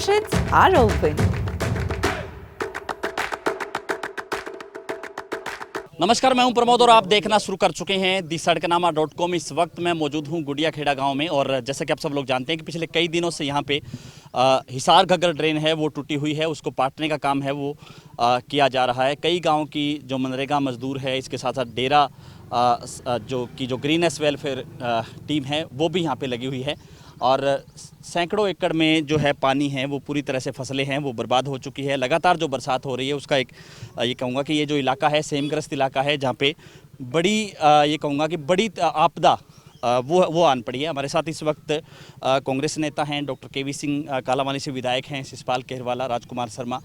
Admissions are open. नमस्कार, मैं हूं प्रमोद और आप देखना शुरू कर चुके हैं दी सड़कनामा.com। इस वक्त मैं मौजूद हूं गुड़िया खेड़ा गांव में और जैसा कि आप सब लोग जानते हैं कि पिछले कई दिनों से यहां पे हिसार घग्गर ड्रेन है वो टूटी हुई है, उसको पाटने का काम है वो किया जा रहा है। कई गांव की जो मनरेगा मजदूर है, इसके साथ साथ डेरा जो ग्रीनेस वेलफेयर टीम है वो भी यहाँ पे लगी हुई है और सैकड़ों एकड़ में जो है पानी है वो पूरी तरह से फसलें हैं वो बर्बाद हो चुकी है। लगातार जो बरसात हो रही है उसका एक ये कहूँगा कि ये जो इलाका है सेमग्रस्त इलाका है जहाँ पे बड़ी ये कहूँगा कि बड़ी आपदा वो आन पड़ी है। हमारे साथ इस वक्त कांग्रेस नेता हैं डॉक्टर केवी सिंह, कालावानी से विधायक हैं शिषपाल केहरवाला, राजकुमार शर्मा,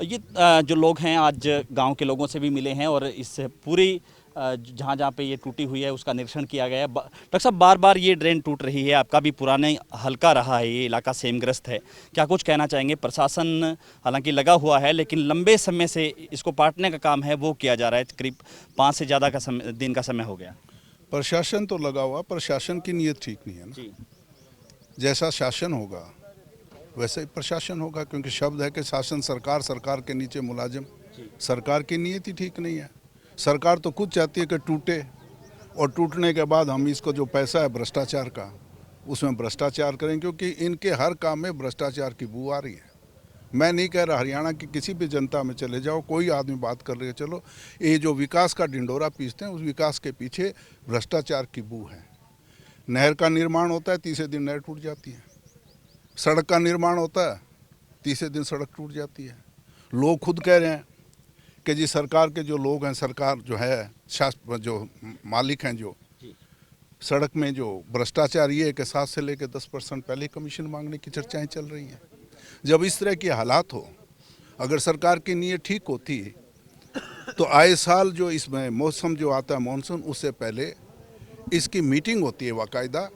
ये जो लोग हैं आज गांव के लोगों से भी मिले हैं और इस पूरी जहाँ पे ये टूटी हुई है उसका निरीक्षण किया गया है। डॉक्टर साहब, बार बार ये ड्रेन टूट रही है, आपका भी पुराने हल्का रहा है, ये इलाका सेमग्रस्त है, क्या कुछ कहना चाहेंगे? प्रशासन हालांकि लगा हुआ है लेकिन लंबे समय से इसको पाटने का काम है वो किया जा रहा है, करीब 5 से ज़्यादा का दिन का समय हो गया। प्रशासन तो लगा हुआ, प्रशासन की नीयत ठीक नहीं है ना जी। जैसा शासन होगा वैसे ही प्रशासन होगा, क्योंकि शब्द है कि शासन सरकार, सरकार के नीचे मुलाजिम। सरकार की नीयत ही ठीक नहीं है। सरकार तो खुद चाहती है कि टूटे और टूटने के बाद हम इसको जो पैसा है भ्रष्टाचार का उसमें भ्रष्टाचार करें, क्योंकि इनके हर काम में भ्रष्टाचार की बू आ रही है। मैं नहीं कह रहा, हरियाणा की किसी भी जनता में चले जाओ, कोई आदमी बात कर रही है, चलो ये जो विकास का ढिंडोरा पीसते हैं उस विकास के पीछे भ्रष्टाचार की बू है। नहर का निर्माण होता है, तीसरे दिन नहर टूट जाती है। सड़क का निर्माण होता है, तीसरे दिन सड़क टूट जाती है। लोग खुद कह रहे हैं कि जी सरकार के जो लोग हैं, सरकार जो है जो मालिक हैं, जो सड़क में जो भ्रष्टाचार ये है कि 7 से लेकर 10% पहले कमीशन मांगने की चर्चाएं चल रही हैं। जब इस तरह के हालात हो, अगर सरकार की नीयत ठीक होती तो आए साल जो इसमें मौसम जो आता है मानसून, उससे पहले इसकी मीटिंग होती है बाकायदा।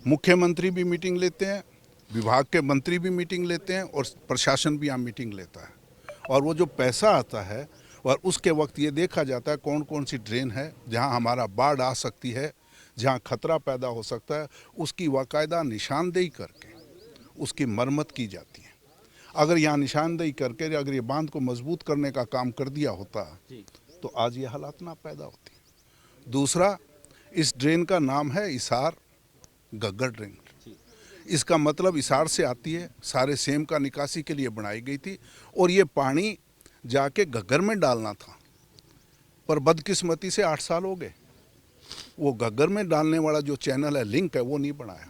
मुख्यमंत्री भी मीटिंग लेते हैं, विभाग के मंत्री भी मीटिंग लेते हैं और प्रशासन भी यहाँ मीटिंग लेता है। और वो जो पैसा आता है और उसके वक्त ये देखा जाता है कौन कौन सी ड्रेन है जहाँ हमारा बाढ़ आ सकती है, जहाँ खतरा पैदा हो सकता है, उसकी बाकायदा निशानदेही करके उसकी मरम्मत की जाती है। अगर यहाँ निशानदेही करके अगर ये बांध को मजबूत करने का काम कर दिया होता तो आज ये हालात ना पैदा होती। दूसरा, इस ड्रेन का नाम है हिसार घग्गर ड्रेन। इसका मतलब हिसार से आती है, सारे सेम का निकासी के लिए बनाई गई थी और ये पानी जाके घग्गर में डालना था, पर बदकिस्मती से 8 साल हो गए। वो घग्गर में डालने वाला जो चैनल है, लिंक है, वो नहीं बनाया।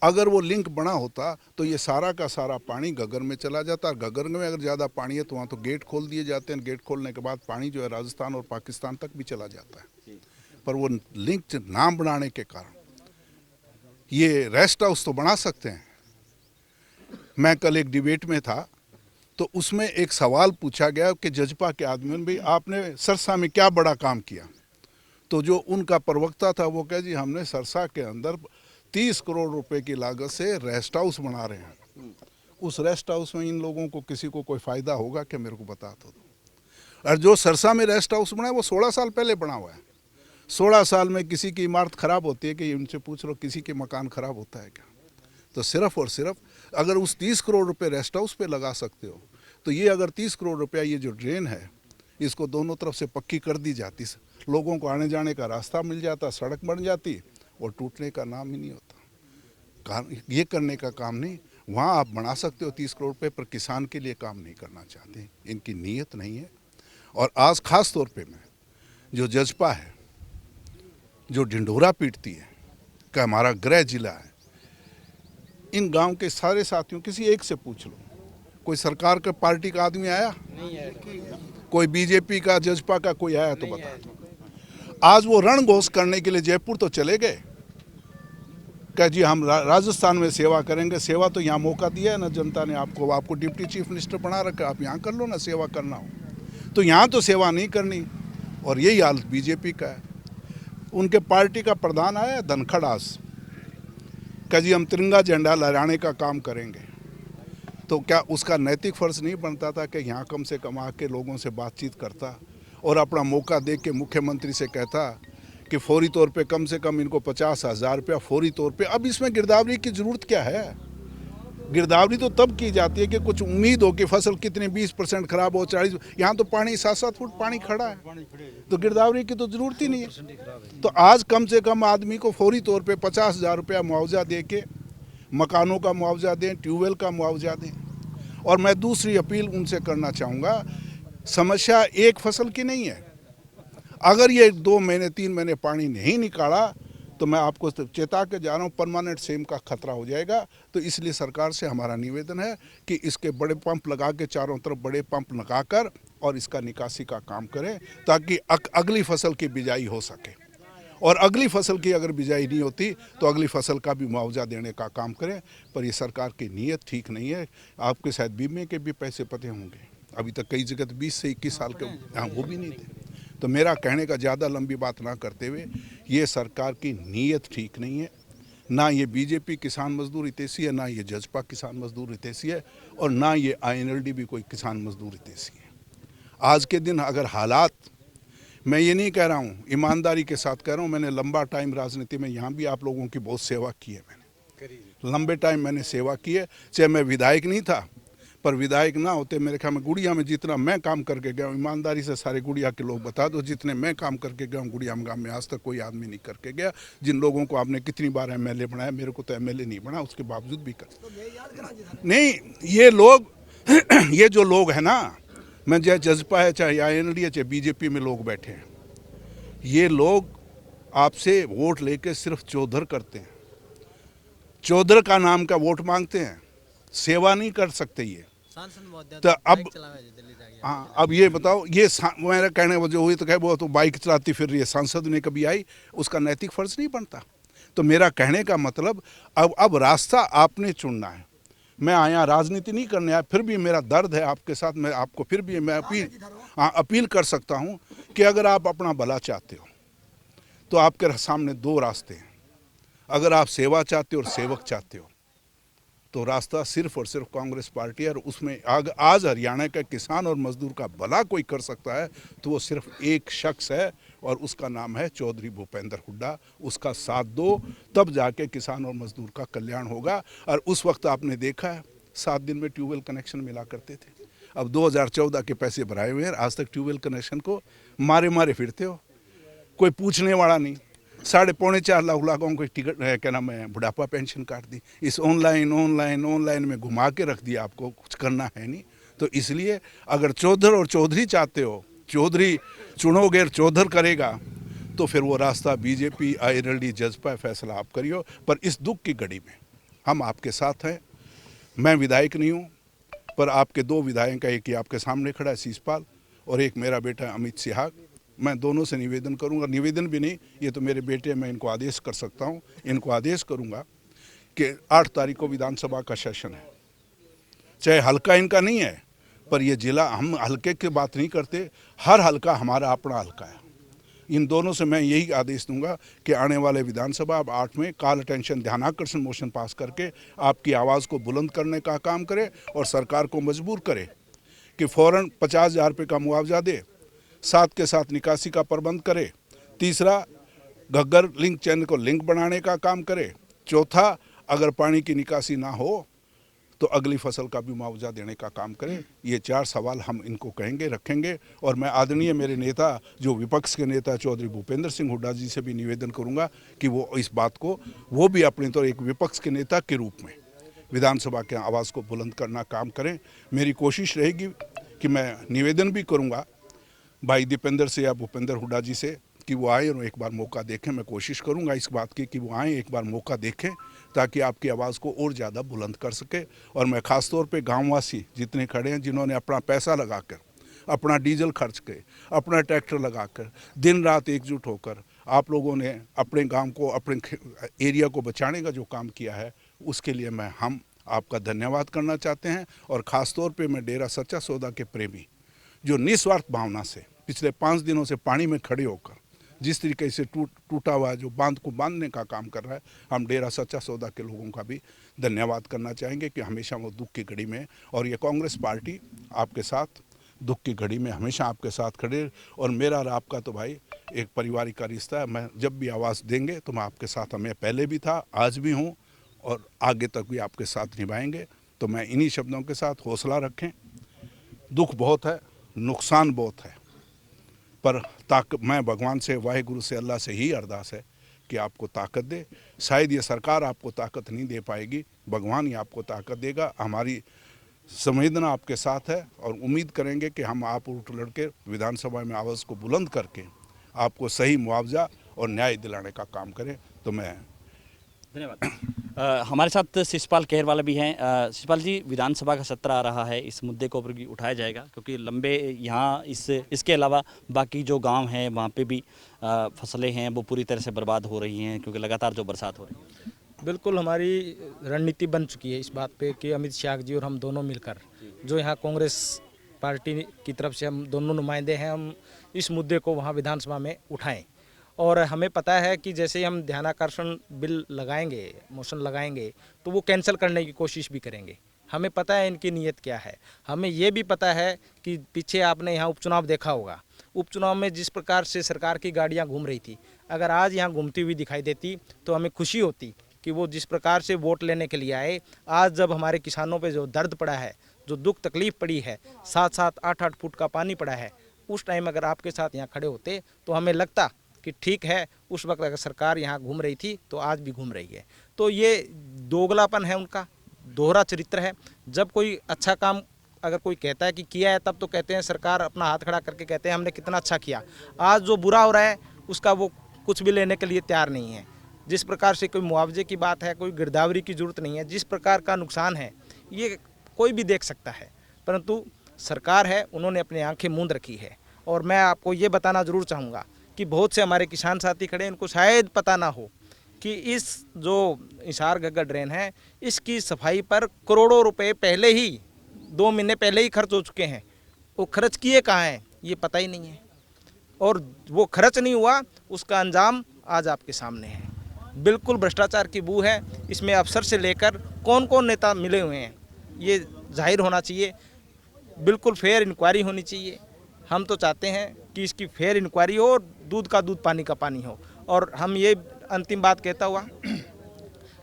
अगर वो लिंक बना होता तो ये सारा का सारा पानी घग्गर में चला जाता। घग्गर में अगर ज़्यादा पानी है तो वहाँ तो गेट खोल दिए जाते हैं, गेट खोलने के बाद पानी जो है राजस्थान और पाकिस्तान तक भी चला जाता है। पर वो लिंक नाम बनाने के कारण ये रेस्ट हाउस तो बना सकते हैं। मैं कल एक डिबेट में था तो उसमें एक सवाल पूछा गया कि जजपा के आदमी भाई आपने सरसा में क्या बड़ा काम किया, तो जो उनका प्रवक्ता था वो कहे जी हमने सरसा के अंदर 30 करोड़ रुपए की लागत से रेस्ट हाउस बना रहे हैं। उस रेस्ट हाउस में इन लोगों को किसी को कोई फ़ायदा होगा क्या, मेरे को बता दो। और जो सरसा में रेस्ट हाउस बना है वो 16 साल पहले बना हुआ है। 16 साल में किसी की इमारत ख़राब होती है कि उनसे पूछ लो किसी के मकान ख़राब होता है क्या? तो सिर्फ और सिर्फ अगर उस 30 करोड़ रुपए रेस्ट हाउस पे लगा सकते हो तो ये अगर 30 करोड़ रुपया ये जो ड्रेन है इसको दोनों तरफ से पक्की कर दी जाती, लोगों को आने जाने का रास्ता मिल जाता, सड़क बन जाती और टूटने का नाम ही नहीं होता। ये करने का काम नहीं, वहाँ आप बना सकते हो 30 करोड़ रुपये, पर किसान के लिए काम नहीं करना चाहते, इनकी नीयत नहीं है। और आज ख़ास तौर पर मैं जो जजपा है, जो ढिंढोरा पीटती है कि हमारा गृह जिला है, इन गांव के सारे साथियों किसी एक से पूछ लो, कोई सरकार का पार्टी का आदमी आया नहीं है, कोई बीजेपी का, जजपा का कोई आया तो बता। आज वो रणघोष करने के लिए जयपुर तो चले गए क्या जी हम राजस्थान में सेवा करेंगे। सेवा तो यहाँ मौका दिया है ना जनता ने आपको, आपको डिप्टी चीफ मिनिस्टर बना रखा, आप यहाँ कर लो ना, सेवा करना हो तो। यहाँ तो सेवा नहीं करनी और यही हाल बीजेपी का है। उनके पार्टी का प्रधान आया धनखड़ आज का जी हम तिरंगा झंडा लहराने का काम करेंगे, तो क्या उसका नैतिक फर्ज नहीं बनता था कि यहाँ कम से कम आके लोगों से बातचीत करता और अपना मौका देख के मुख्यमंत्री से कहता कि फौरी तौर पे कम से कम इनको 50,000 रुपया फौरी तौर पे। अब इसमें गिरदावरी की ज़रूरत क्या है? गिरदावरी तो तब की जाती है कि कुछ उम्मीद हो कि फसल कितने 20% खराब हो 40। यहाँ तो पानी 7-7 फुट पानी खड़ा है, तो गिरदावरी की तो जरूरत ही नहीं है। तो आज कम से कम आदमी को फौरी तौर पे 50,000 रुपया मुआवजा दे के मकानों का मुआवजा दें, ट्यूबवेल का मुआवजा दें। और मैं दूसरी अपील उनसे करना चाहूँगा, समस्या एक फसल की नहीं है। अगर ये 2 महीने 3 महीने पानी नहीं निकाला तो मैं आपको चेता के जा रहा हूँ, परमानेंट सेम का खतरा हो जाएगा। तो इसलिए सरकार से हमारा निवेदन है कि इसके बड़े पंप लगा के, चारों तरफ बड़े पंप लगाकर और इसका निकासी का काम करें, ताकि अगली फसल की बिजाई हो सके। और अगली फसल की अगर बिजाई नहीं होती तो अगली फसल का भी मुआवजा देने का काम करें। पर ये सरकार की नीयत ठीक नहीं है। आपके शायद बीमे के भी पैसे पते होंगे, अभी तक कई जगह 20 से 21 साल के यहाँ वो भी नहीं थे। तो मेरा कहने का ज़्यादा लंबी बात ना करते हुए, ये सरकार की नीयत ठीक नहीं है। ना ये बीजेपी किसान मजदूर हितैषी है, ना ये जजपा किसान मजदूर हितैषी है, और ना ये INLD भी कोई किसान मजदूर हितैषी है। आज के दिन अगर हालात, मैं ये नहीं कह रहा हूँ, ईमानदारी के साथ कह रहा हूँ, मैंने लंबा टाइम राजनीति में यहाँ भी आप लोगों की बहुत सेवा की है। मैंने लंबे टाइम मैंने सेवा की है, चाहे मैं विधायक नहीं था, पर विधायक ना होते मेरे ख्याल में गुड़िया में जितना मैं काम करके गया हूँ, ईमानदारी से सारे गुड़िया के लोग बता दो, जितने मैं काम करके गया हूँ गुड़िया गाँव में आज तक कोई आदमी नहीं करके गया। जिन लोगों को आपने कितनी बार MLA बनाया, मेरे को तो MLA नहीं बना, उसके बावजूद भी कर नहीं। ये लोग ये जो लोग हैं ना, मैं चाहे जजपा है, चाहे INLD है, चाहे बीजेपी में लोग बैठे हैं, ये लोग आपसे वोट लेके सिर्फ चौधर करते हैं, चौधर का नाम का वोट मांगते हैं, सेवा नहीं कर सकते ये। तो अब हाँ, अब ये बताओ, ये मेरा कहने वजह हुई तो कहे वो तो बाइक चलाती फिर रही है, सांसद ने कभी आई, उसका नैतिक फर्ज नहीं बनता। तो मेरा कहने का मतलब, अब रास्ता आपने चुनना है। मैं आया राजनीति नहीं करने आया, फिर भी मेरा दर्द है आपके साथ। मैं आपको फिर भी मैं अपील कर सकता हूँ कि अगर आप अपना भला चाहते हो तो आपके सामने 2 रास्ते हैं। अगर आप सेवा चाहते हो और सेवक चाहते हो तो रास्ता सिर्फ और सिर्फ कांग्रेस पार्टी है। और उसमें आज हरियाणा का किसान और मजदूर का भला कोई कर सकता है तो वो सिर्फ एक शख्स है, और उसका नाम है चौधरी भूपेंद्र हुड्डा। उसका साथ दो, तब जाके किसान और मजदूर का कल्याण होगा। और उस वक्त आपने देखा है 7 दिन में ट्यूबवेल कनेक्शन मिला करते थे। अब 2014 के पैसे भराए हुए हैं, आज तक ट्यूबवेल कनेक्शन को मारे फिरते हो, कोई पूछने वाला नहीं। 4.5 लाख लोगों को टिकट क्या नाम है बुढ़ापा पेंशन काट दी। इस ऑनलाइन में घुमा के रख दिया, आपको कुछ करना है नहीं। तो इसलिए अगर चौधर और चौधरी चाहते हो, चौधरी चुनोगे और चौधर करेगा, तो फिर वो रास्ता बीजेपी INLD जजपा फैसला आप करियो। पर इस दुख की घड़ी में हम आपके साथ हैं। मैं विधायक नहीं हूँ, पर आपके 2 विधायक का, एक ही आपके सामने खड़ा है शीशपाल, और एक मेरा बेटा अमित सिहाग। मैं दोनों से निवेदन करूंगा, निवेदन भी नहीं, ये तो मेरे बेटे, मैं इनको आदेश कर सकता हूं, इनको आदेश करूंगा कि 8 तारीख को विधानसभा का सेशन है। चाहे हल्का इनका नहीं है, पर ये जिला, हम हल्के की बात नहीं करते, हर हल्का हमारा अपना हल्का है। इन दोनों से मैं यही आदेश दूंगा कि आने वाले विधानसभा अब 8 में कॉल अटेंशन ध्यानाकर्षण मोशन पास करके आपकी आवाज़ को बुलंद करने का काम करे, और सरकार को मजबूर करे कि फ़ौरन 50,000 रुपये का मुआवजा दे, साथ के साथ निकासी का प्रबंध करे। तीसरा, घग्गर लिंक चैनल को लिंक बनाने का काम करे। चौथा, अगर पानी की निकासी ना हो तो अगली फसल का भी मुआवजा देने का काम करें। ये 4 सवाल हम इनको कहेंगे, रखेंगे। और मैं आदरणीय मेरे नेता, जो विपक्ष के नेता चौधरी भूपेंद्र सिंह हुड्डा जी से भी निवेदन करूंगा कि वो इस बात को, वो भी अपने तौर एक विपक्ष के नेता के रूप में विधानसभा के आवाज़ को बुलंद करना काम करें। मेरी कोशिश रहेगी कि मैं निवेदन भी करूँगा भाई दीपेंद्र से या भूपेंद्र हुड्डा जी से कि वो आए और एक बार मौका देखें। मैं कोशिश करूंगा इस बात की कि वो आएँ, एक बार मौका देखें, ताकि आपकी आवाज़ को और ज़्यादा बुलंद कर सके। और मैं ख़ास तौर पे गांववासी जितने खड़े हैं, जिन्होंने अपना पैसा लगाकर, अपना डीजल खर्च के, अपना ट्रैक्टर लगाकर, दिन रात एकजुट होकर आप लोगों ने अपने गाँव को, अपने एरिया को बचाने का जो काम किया है, उसके लिए हम आपका धन्यवाद करना चाहते हैं। और ख़ास तौर पर मैं डेरा सच्चा सौदा के प्रेमी, जो निस्वार्थ भावना से पिछले 5 दिनों से पानी में खड़े होकर जिस तरीके से टूटा हुआ जो बांध को बांधने का काम कर रहा है, हम डेरा सच्चा सौदा के लोगों का भी धन्यवाद करना चाहेंगे कि हमेशा वो दुख की घड़ी में, और ये कांग्रेस पार्टी आपके साथ दुख की घड़ी में हमेशा आपके साथ खड़े। और मेरा और आपका तो भाई एक पारिवारिक का रिश्ता है। मैं जब भी आवाज़ देंगे तो मैं आपके साथ, हमें पहले भी था, आज भी हूँ, और आगे तक भी आपके साथ निभाएंगे। तो मैं इन्हीं शब्दों के साथ हौसला रखें। दुख बहुत है, नुकसान बहुत है, पर मैं भगवान से, वाहिगुरु से, अल्लाह से ही अरदास है कि आपको ताकत दे। शायद ये सरकार आपको ताकत नहीं दे पाएगी, भगवान ही आपको ताकत देगा। हमारी संवेदना आपके साथ है और उम्मीद करेंगे कि हम आप उठ लड़के विधानसभा में आवाज़ को बुलंद करके आपको सही मुआवजा और न्याय दिलाने का काम करें। तो मैं धन्यवाद। हमारे साथ शिषपाल केहरवाला भी हैं। शिषपाल जी, विधानसभा का सत्र आ रहा है, इस मुद्दे को ऊपर भी उठाया जाएगा क्योंकि लंबे यहाँ इसके अलावा बाकी जो गांव हैं वहाँ पे भी फसलें हैं वो पूरी तरह से बर्बाद हो रही हैं क्योंकि लगातार जो बरसात हो रही है। बिल्कुल हमारी रणनीति बन चुकी है इस बात पे कि अमित शाह जी और हम दोनों मिलकर, जो यहाँ कांग्रेस पार्टी की तरफ से हम दोनों नुमाइंदे हैं, हम इस मुद्दे को वहाँ विधानसभा में उठाएं। और हमें पता है कि जैसे ही हम ध्यानाकर्षण बिल लगाएंगे, मोशन लगाएंगे, तो वो कैंसिल करने की कोशिश भी करेंगे। हमें पता है इनकी नीयत क्या है। हमें ये भी पता है कि पीछे आपने यहाँ उपचुनाव देखा होगा, उपचुनाव में जिस प्रकार से सरकार की गाड़ियाँ घूम रही थी, अगर आज यहाँ घूमती हुई दिखाई देती तो हमें खुशी होती कि वो जिस प्रकार से वोट लेने के लिए आए। आज जब हमारे किसानों पे जो दर्द पड़ा है, जो दुख तकलीफ पड़ी है, 7-7, 8-8 फुट का पानी पड़ा है, उस टाइम अगर आपके साथ यहाँ खड़े होते तो हमें लगता कि ठीक है, उस वक्त अगर सरकार यहाँ घूम रही थी तो आज भी घूम रही है। तो ये दोगलापन है उनका, दोहरा चरित्र है। जब कोई अच्छा काम अगर कोई कहता है कि किया है, तब तो कहते हैं, सरकार अपना हाथ खड़ा करके कहते हैं हमने कितना अच्छा किया। आज जो बुरा हो रहा है उसका वो कुछ भी लेने के लिए तैयार नहीं है। जिस प्रकार से कोई मुआवजे की बात है, कोई गिरदावरी की जरूरत नहीं है। जिस प्रकार का नुकसान है ये कोई भी देख सकता है, परंतु सरकार है, उन्होंने अपनी आंखें मूंद रखी है। और मैं आपको ये बताना ज़रूर चाहूँगा कि बहुत से हमारे किसान साथी खड़े हैं, इनको शायद पता ना हो कि इस जो हिसार घग्गर ड्रेन है, इसकी सफाई पर करोड़ों रुपए पहले ही 2 महीने पहले ही खर्च हो चुके हैं। वो खर्च किए कहाँ हैं ये पता ही नहीं है, और वो खर्च नहीं हुआ, उसका अंजाम आज आपके सामने है। बिल्कुल भ्रष्टाचार की बू है। इसमें अफसर से लेकर कौन कौन नेता मिले हुए हैं ये जाहिर होना चाहिए। बिल्कुल फेयर इंक्वायरी होनी चाहिए। हम तो चाहते हैं कि इसकी फेयर इंक्वायरी हो और दूध का दूध, पानी का पानी हो। और हम ये अंतिम बात कहता हुआ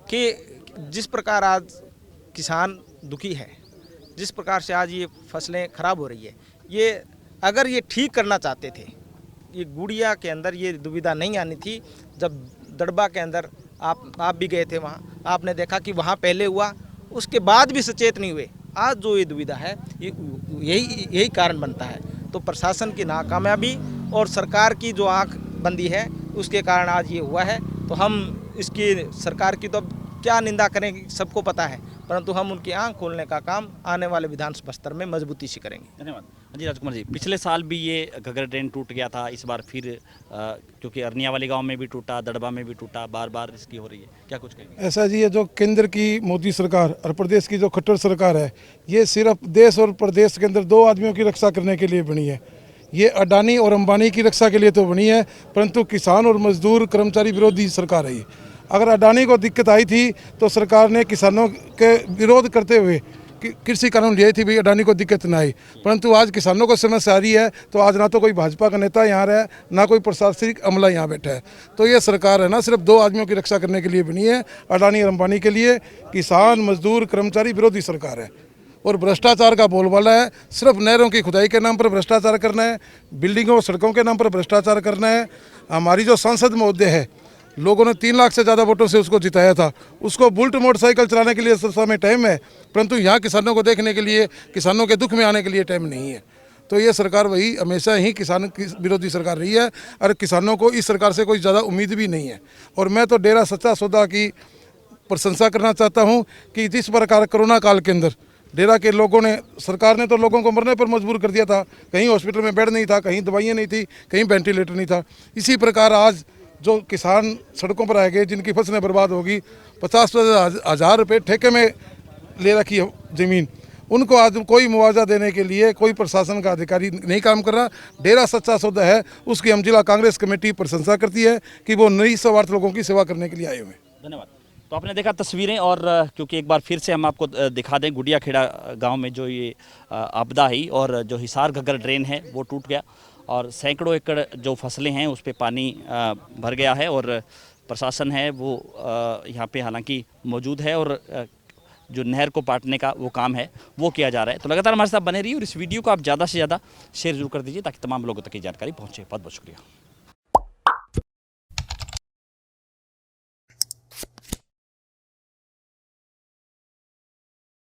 कि जिस प्रकार आज किसान दुखी है, जिस प्रकार से आज ये फसलें खराब हो रही है, ये अगर ये ठीक करना चाहते थे, ये गुड़िया के अंदर ये दुविधा नहीं आनी थी। जब दड़बा के अंदर आप भी गए थे, वहाँ आपने देखा कि वहाँ पहले हुआ, उसके बाद भी सचेत नहीं हुए। आज जो ये दुविधा है, यही कारण बनता है। तो प्रशासन की नाकामयाबी और सरकार की जो आंख बंदी है, उसके कारण आज ये हुआ है। तो हम इसकी सरकार की तो अब क्या निंदा करें, सबको पता है, परंतु हम उनकी आंख खोलने का काम आने वाले विधानसभा स्तर में मजबूती से करेंगे। धन्यवाद। जी राजकुमार जी, पिछले साल भी ये घग्गर ड्रेन टूट गया था, इस बार फिर क्योंकि अरनिया वाले गांव में भी टूटा, दड़बा में भी टूटा, बार बार इसकी हो रही है, क्या कुछ कहेंगे? ऐसा जी, ये जो केंद्र की मोदी सरकार और प्रदेश की जो खट्टर सरकार है, ये सिर्फ देश और प्रदेश के अंदर 2 आदमियों की रक्षा करने के लिए बनी है। ये अडानी और अंबानी की रक्षा के लिए तो बनी है, परंतु किसान और मजदूर कर्मचारी विरोधी सरकार है ये। अगर अडानी को दिक्कत आई थी तो सरकार ने किसानों के विरोध करते हुए कृषि कानून लिए थी, भाई अडानी को दिक्कत ना आई। परंतु आज किसानों को समस्या आ रही है, तो आज ना तो कोई भाजपा का नेता यहाँ रहा है, ना कोई प्रशासनिक अमला यहाँ बैठा है। तो ये सरकार है ना, सिर्फ 2 आदमियों की रक्षा करने के लिए बनी है, अडानी और अंबानी के लिए। किसान मजदूर कर्मचारी विरोधी सरकार है और भ्रष्टाचार का बोलबाला है। सिर्फ नहरों की खुदाई के नाम पर भ्रष्टाचार करना है, बिल्डिंगों और सड़कों के नाम पर भ्रष्टाचार करना है। हमारी जो सांसद महोदय है, लोगों ने 3 लाख से ज़्यादा वोटों से उसको जिताया था, उसको बुलेट मोटरसाइकिल चलाने के लिए समय टाइम है, परंतु यहाँ किसानों को देखने के लिए, किसानों के दुख में आने के लिए टाइम नहीं है। तो ये सरकार वही हमेशा ही किसान की विरोधी सरकार रही है और किसानों को इस सरकार से कोई ज़्यादा उम्मीद भी नहीं है। और मैं तो डेरा सच्चा सौदा की प्रशंसा करना चाहता हूँ कि जिस प्रकार कोरोना काल के अंदर डेरा के लोगों ने, सरकार ने तो लोगों को मरने पर मजबूर कर दिया था। कहीं हॉस्पिटल में बेड नहीं था, कहीं दवाइयाँ नहीं थी, कहीं वेंटिलेटर नहीं था। इसी प्रकार आज जो किसान सड़कों पर आ गए, जिनकी फसलें बर्बाद होगी, 50-50 रुपये ठेके में ले रखी है ज़मीन, उनको आज कोई मुआवजा देने के लिए कोई प्रशासन का अधिकारी नहीं काम कर रहा। डेरा सच्चा सौदा है, उसकी हम जिला कांग्रेस कमेटी प्रशंसा करती है कि वो 900 लोगों की सेवा करने के लिए आए हुए हैं। धन्यवाद। तो आपने देखा तस्वीरें, और क्योंकि एक बार फिर से हम आपको दिखा दें, गुड़िया खेड़ा गाँव में जो ये आपदा आई और जो हिसार घग्गर ड्रेन है वो टूट गया और सैकड़ों एकड़ जो फसलें हैं उस पर पानी भर गया है। और प्रशासन है वो यहाँ पे हालांकि मौजूद है और जो नहर को पाटने का वो काम है वो किया जा रहा है। तो लगातार हमारे साथ बने रहिए और इस वीडियो को आप ज़्यादा से ज़्यादा शेयर जरूर कर दीजिए ताकि तमाम लोगों तक ये जानकारी पहुँचे। बहुत बहुत शुक्रिया।